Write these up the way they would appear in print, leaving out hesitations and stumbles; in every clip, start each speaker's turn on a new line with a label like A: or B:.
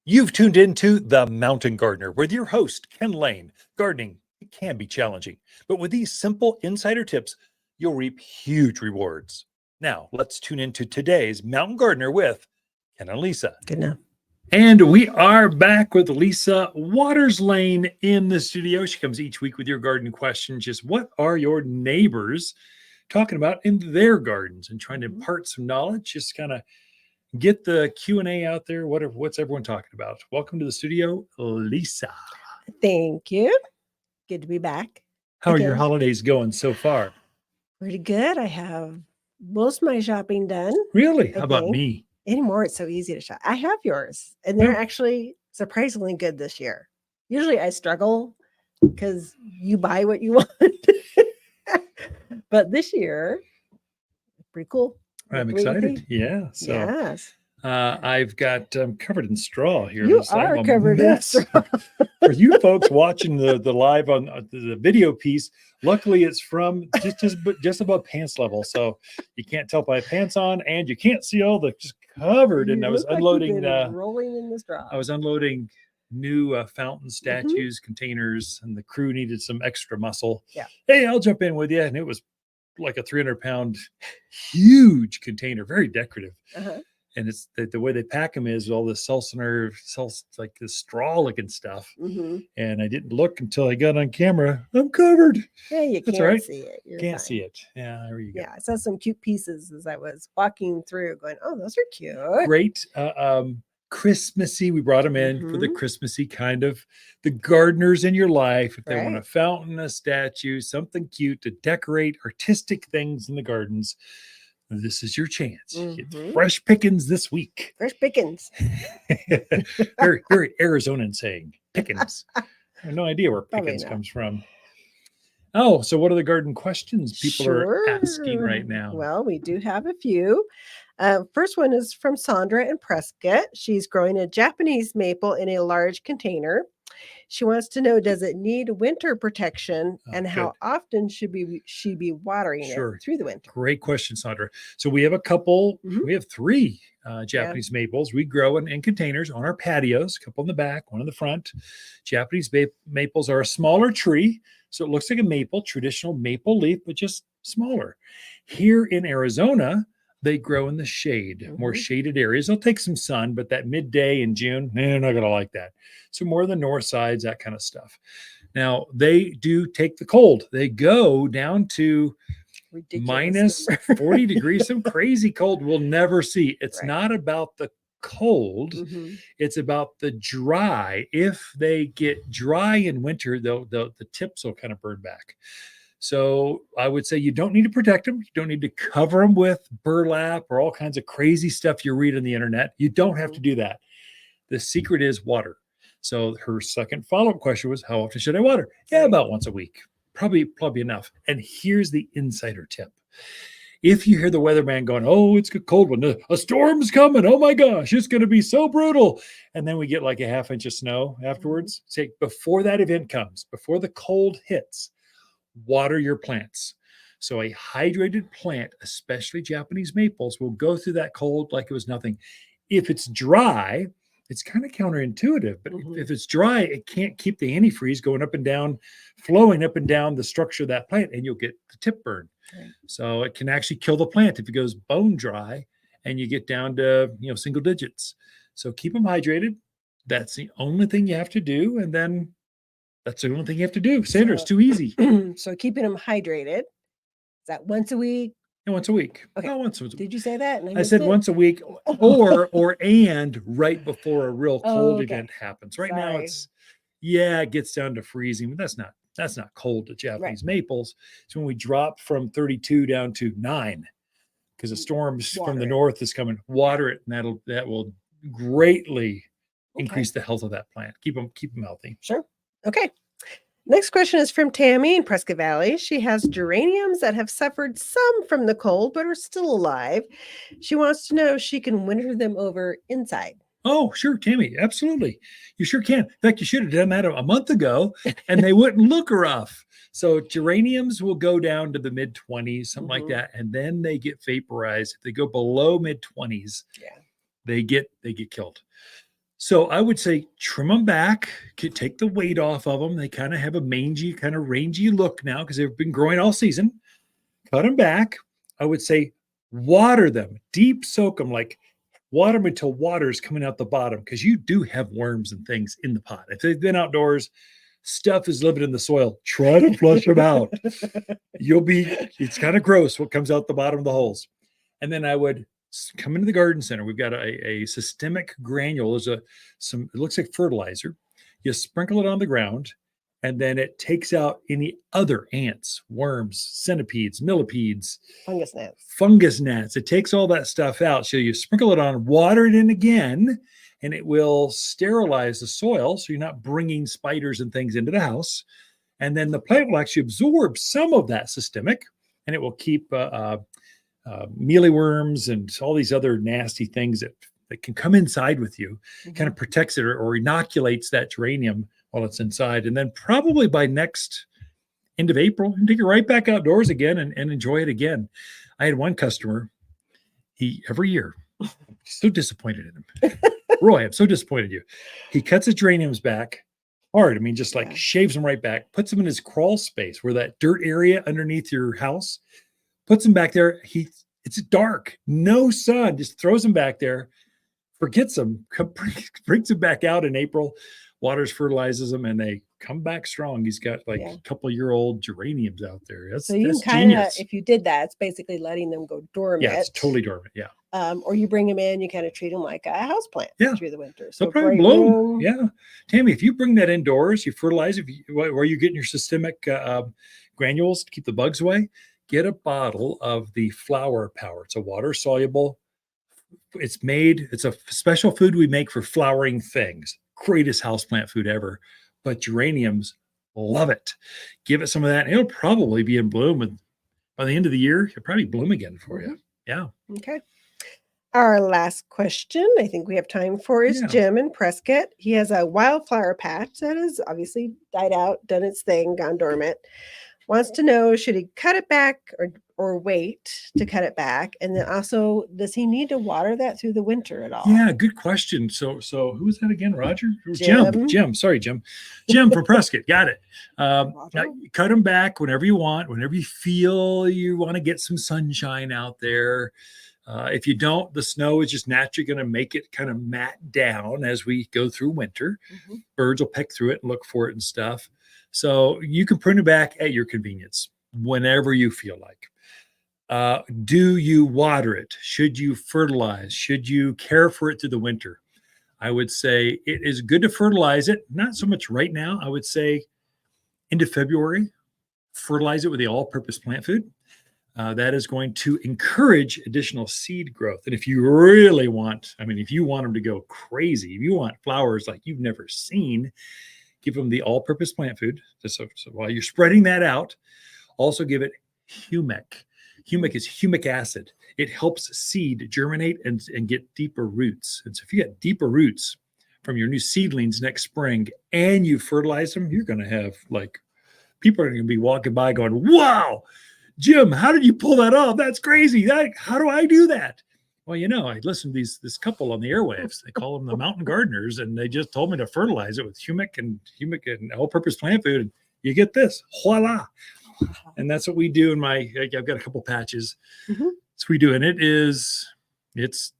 A: You've tuned into The Mountain Gardener with your host, Ken Lane. Gardening it can be challenging, but with these simple insider tips, you'll reap huge rewards. Now, let's tune into today's Mountain Gardener with Ken and Lisa.
B: Good enough.
A: And we are back with Lisa Lain in the studio. She comes each week with your garden questions. Just what are your neighbors talking about in their gardens and trying to impart some knowledge, just kind of get the Q&A out there. What's everyone talking about? Welcome to the studio, Lisa.
B: Thank you. Good to be back.
A: How are your holidays going so far?
B: Pretty good. I have most of my shopping done.
A: Really? How about me?
B: Anymore, it's so easy to shop. I have yours, and they're actually surprisingly good this year. Usually I struggle because you buy what you want. But this year, pretty cool.
A: I'm excited. Yeah. So
B: yes.
A: I've got covered in straw here.
B: You are covered in straw.
A: For you folks watching the live on the video piece, luckily it's from just above pants level, so you can't tell if I have pants on, and you can't see all the just covered. And I was unloading,
B: rolling in the straw.
A: I was unloading new fountain statues, containers, and the crew needed some extra muscle.
B: Yeah.
A: Hey, I'll jump in with you, and it was like a 300-pound huge container, very decorative. And it's the way they pack them is all this like this straw looking stuff. And I didn't look until I got on camera. I'm covered.
B: Yeah, you
A: That's
B: can't
A: right.
B: see it. You're
A: Can't
B: fine.
A: see it. Yeah, there you go.
B: Yeah, I saw some cute pieces as I was walking through, going, "Oh, those are cute."
A: Great. Christmassy. We brought them in for the Christmassy kind of the gardeners in your life. If they want a fountain, a statue, something cute to decorate, artistic things in the gardens, this is your chance. Get fresh pickings this week.
B: Fresh pickings.
A: very, very Arizonan saying, pickings. I have no idea where pickings comes from. Oh, so what are the garden questions people are asking right now?
B: Well, we do have a few. First one is from Sandra in Prescott. She's growing a Japanese maple in a large container. She wants to know, does it need winter protection, and how often should she be watering it through the winter?
A: Great question, Sandra. So we have a couple, we have three Japanese maples. We grow in containers on our patios, a couple in the back, one in the front. Japanese maples are a smaller tree, so it looks like a maple, traditional maple leaf, but just smaller. Here in Arizona, they grow in the shade, more shaded areas. They'll take some sun, but that midday in June, they're not going to like that. So more the north sides, that kind of stuff. Now, they do take the cold. They go down to minus 40 degrees, some crazy cold we'll never see. It's not about the cold. It's about the dry. If they get dry in winter, the tips will kind of burn back. So I would say you don't need to protect them. You don't need to cover them with burlap or all kinds of crazy stuff you read on the internet. You don't have to do that. The secret is water. So her second follow-up question was, how often should I water? Yeah, about once a week. Probably enough. And here's the insider tip. If you hear the weatherman going, oh, it's a cold one, a storm's coming, oh my gosh, it's going to be so brutal. And then we get like a half inch of snow afterwards. Say before that event comes, before the cold hits, water your plants. So a hydrated plant, especially Japanese maples, will go through that cold like it was nothing. If it's dry, it's kind of counterintuitive, but if it's dry, it can't keep the antifreeze going up and down, flowing up and down the structure of that plant, and you'll get the tip burn. So it can actually kill the plant if it goes bone dry and you get down to single digits. So keep them hydrated. That's the only thing you have to do, and then that's the only thing you have to do. Sandra, it's too easy.
B: So keeping them hydrated. Is that once a week?
A: And once a week.
B: Okay.
A: No, once a week.
B: Did you say that?
A: I said once a week, or right before a real cold event happens. Right now it gets down to freezing, but that's not cold to Japanese maples. It's when we drop from 32 down to 9 because the storms from the north is coming. Water it, and that will greatly increase the health of that plant. Keep them healthy.
B: Sure. Okay. Next question is from Tammy in Prescott Valley. She has geraniums that have suffered some from the cold, but are still alive. She wants to know if she can winter them over inside.
A: Oh, sure, Tammy. Absolutely. You sure can. In fact, you should have done that a month ago and they wouldn't look rough. So geraniums will go down to the mid-20s, something like that. And then they get vaporized. If they go below mid-20s, they get killed. So I would say trim them back, take the weight off of them. They kind of have a mangy, kind of rangy look now because they've been growing all season. Cut them back. I would say water them, deep soak them, like water them until water is coming out the bottom because you do have worms and things in the pot. If they've been outdoors, stuff is living in the soil. Try to flush them out. It's kind of gross what comes out the bottom of the holes. And then I would come into the garden center. We've got a systemic granule. It looks like fertilizer. You sprinkle it on the ground, and then it takes out any other ants, worms, centipedes, millipedes, fungus gnats. It takes all that stuff out. So you sprinkle it on, water it in again, and it will sterilize the soil. So you're not bringing spiders and things into the house. And then the plant will actually absorb some of that systemic, and it will keep mealyworms and all these other nasty things that can come inside with you. Kind of protects it or inoculates that geranium while it's inside. And then probably by next end of April, and take it right back outdoors again and enjoy it again. I had one customer, every year, so disappointed in him. Roy, I'm so disappointed in you. He cuts the geraniums back hard. I mean, just like shaves them right back, puts them in his crawl space where that dirt area underneath your house, puts them back there. It's dark, no sun, just throws them back there, forgets them, brings them back out in April, waters, fertilizes them, and they come back strong. He's got like a couple-year-old geraniums out there.
B: So you can kind of, if you did that, it's basically letting them go dormant.
A: Yeah, it's totally dormant. Yeah.
B: Or you bring them in, you kind of treat them like a house plant through the winter. So
A: they'll probably bloom. Yeah. Tammy, if you bring that indoors, you fertilize, where you're getting your systemic granules to keep the bugs away, get a bottle of the flower power. It's a water soluble. It's a special food we make for flowering things. Greatest houseplant food ever. But geraniums love it. Give it some of that, and it'll probably be in bloom. By the end of the year, it'll probably bloom again for you. Yeah.
B: Okay. Our last question, I think we have time for, is Jim in Prescott. He has a wildflower patch that has obviously died out, done its thing, gone dormant. Wants to know, should he cut it back or wait to cut it back? And then also, does he need to water that through the winter at all?
A: Yeah, good question. So who was that again, Roger? Jim. Sorry, Jim. Jim from Prescott. Got it. Cut them back whenever you want, whenever you feel you want to get some sunshine out there. If you don't, the snow is just naturally going to make it kind of mat down as we go through winter. Birds will peck through it and look for it and stuff. So you can prune it back at your convenience whenever you feel like. Do you water it? Should you fertilize? Should you care for it through the winter? I would say it is good to fertilize it. Not so much right now. I would say into February, fertilize it with the all-purpose plant food. That is going to encourage additional seed growth. And if you really want, if you want them to go crazy, if you want flowers like you've never seen, give them the all-purpose plant food. So while you're spreading that out, also give it humic. Humic is humic acid. It helps seed germinate and get deeper roots. And so if you get deeper roots from your new seedlings next spring and you fertilize them, you're going to have people are going to be walking by going, wow, Jim, how did you pull that off? That's crazy. How do I do that? Well, I listened to this couple on the airwaves. They call them the mountain gardeners, and they just told me to fertilize it with humic and all-purpose plant food. And you get this, voila. And that's what we do I've got a couple patches. So we do, and it's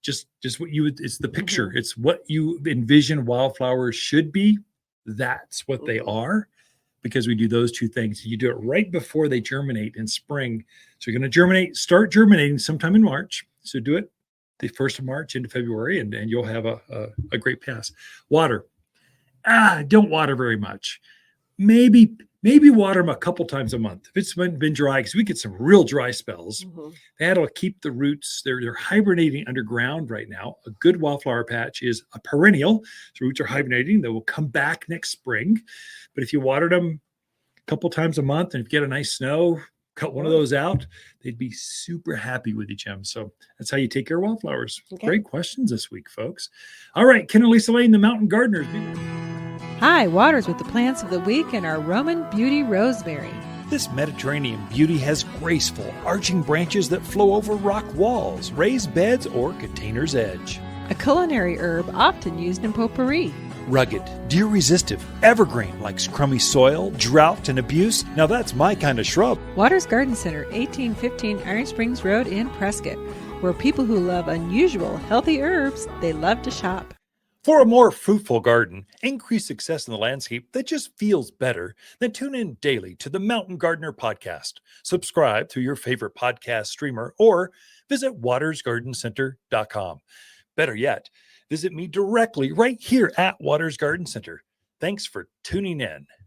A: just what it's the picture. It's what you envision wildflowers should be. That's what they are, because we do those two things. You do it right before they germinate in spring. So you're going to start germinating sometime in March. So do it the 1st of March into February, and you'll have a great pass. Water. Don't water very much. Maybe water them a couple times a month. If it's been dry, because we get some real dry spells, that'll keep the roots. They're hibernating underground right now. A good wildflower patch is a perennial. The roots are hibernating. They will come back next spring. But if you watered them a couple times a month, and if you get a nice snow, cut one of those out, they'd be super happy with you, Jim. So that's how you take care of wildflowers. Okay. Great questions this week, folks. All right, Ken and Lisa Lain, the Mountain Gardeners.
C: Hi, Waters with the plants of the week and our Roman beauty rosemary.
A: This Mediterranean beauty has graceful, arching branches that flow over rock walls, raised beds, or container's edge.
C: a culinary herb often used in potpourri.
A: Rugged, deer-resistive, evergreen, likes crummy soil, drought, and abuse. Now that's my kind of shrub.
C: Waters Garden Center, 1815 Iron Springs Road in Prescott, where people who love unusual, healthy herbs, they love to shop.
A: For a more fruitful garden, increased success in the landscape that just feels better, then tune in daily to the Mountain Gardener podcast. Subscribe through your favorite podcast streamer or visit watersgardencenter.com. Better yet, visit me directly right here at Waters Garden Center. Thanks for tuning in.